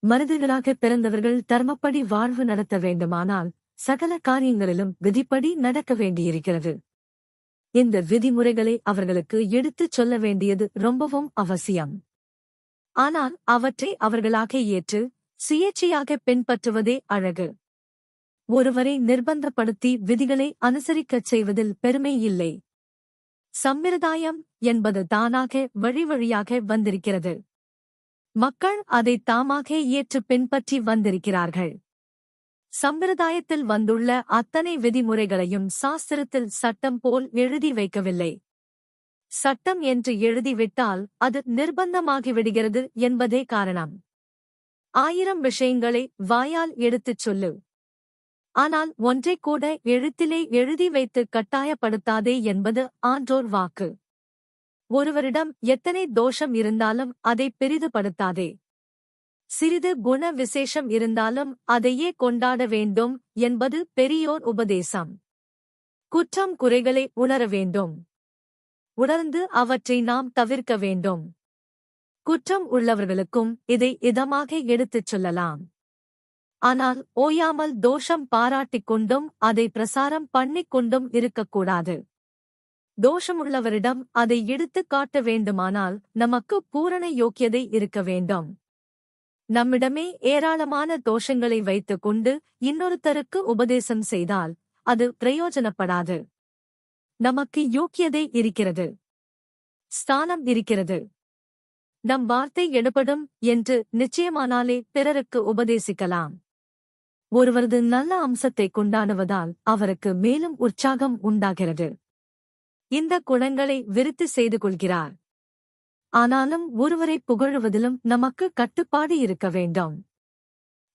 மனிதர்களாக பிறந்தவர்கள் தர்மப்படி வாழ்வு நடத்த வேண்டுமானால் சகல காரியங்களிலும் விதிப்படி நடக்க வேண்டியிருக்கிறது. இந்த விதிமுறைகளை அவர்களுக்கு எடுத்துச் சொல்ல வேண்டியது ரொம்பவும் அவசியம். ஆனால் அவற்றை அவர்களாக ஏற்று சுயேட்சையாக பின்பற்றுவதே அழகு. ஒருவரை நிர்பந்தப்படுத்தி விதிகளை அனுசரிக்கச் செய்வதில் பெருமை இல்லை. சம்பிரதாயம் என்பது தானாக வழி வழியாக வந்திருக்கிறது. மக்கள் அதை தாமாக ஏற்று பின்பற்றி வந்திருக்கிறார்கள். சம்பிரதாயத்தில் வந்துள்ள அத்தனை விதிமுறைகளையும் சாஸ்திரத்தில் சட்டம் போல் எழுதி வைக்கவில்லை. சட்டம் என்று எழுதிவிட்டால் அது நிர்பந்தமாகிவிடுகிறது என்பதே காரணம். 1000 விஷயங்களை வாயால் எடுத்துச் சொல்லு, ஆனால் ஒன்றைக் கூட எழுத்திலே எழுதி வைத்து கட்டாயப்படுத்தாதே என்பது ஆன்றோர் வாக்கு. ஒருவரிடம் எத்தனை தோஷம் இருந்தாலும் அதை பெரிதுபடுத்தாதே. சிறிது குண விசேஷம் இருந்தாலும் அதையே கொண்டாட வேண்டும் என்பது பெரியோர் உபதேசம். குற்றம் குறைகளை உணர வேண்டும். உணர்ந்து அவற்றை நாம் தவிர்க்க வேண்டும். குற்றம் உள்ளவர்களுக்கும் இதை இதமாக எடுத்துச் சொல்லலாம். ஆனால் ஓயாமல் தோஷம் பாராட்டிக் கொண்டும் அதை பிரசாரம் பண்ணிக் கொண்டும் இருக்கக்கூடாது. தோஷமுள்ளவரிடம் அதை எடுத்துக் காட்ட வேண்டுமானால் நமக்கு பூரண யோக்கியதை இருக்க வேண்டும். நம்மிடமே ஏராளமான தோஷங்களை வைத்துக் கொண்டு இன்னொருத்தருக்கு உபதேசம் செய்தால் அது பிரயோஜனப்படாது. நமக்கு யோக்கியதை இருக்கிறது, ஸ்தானம் இருக்கிறது. நம் வார்த்தை எடுபடும் என்று நிச்சயமானாலே பிறருக்கு உபதேசிக்கலாம். ஒருவரது நல்ல அம்சத்தை கொண்டாடுவதால் அவருக்கு மேலும் உற்சாகம் உண்டாகிறது. இந்த குணங்களை விருத்தி செய்து கொள்கிறார். ஆனாலும் ஒருவரை புகழுவதிலும் நமக்கு கட்டுப்பாடு இருக்க வேண்டும்.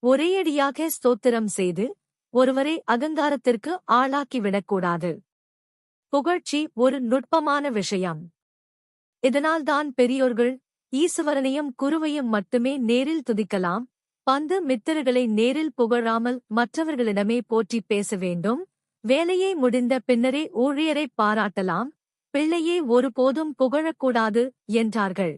ஒரேயடியாக ஸ்தோத்திரம் செய்து ஒருவரை அகங்காரத்திற்கு ஆளாக்கிவிடக்கூடாது. புகழ்ச்சி ஒரு நுட்பமான விஷயம். இதனால்தான் பெரியோர்கள் ஈசுவரனையும் குருவையும் மட்டுமே நேரில் துதிக்கலாம், பந்து மித்திரர்களை நேரில் புகழாமல் மற்றவர்களிடமே போற்றி பேச வேண்டும். வேலையை முடிந்த பின்னரே ஊழியரை பாராட்டலாம், பிள்ளையே ஒருபோதும் புகழக்கூடாது என்றார்கள்.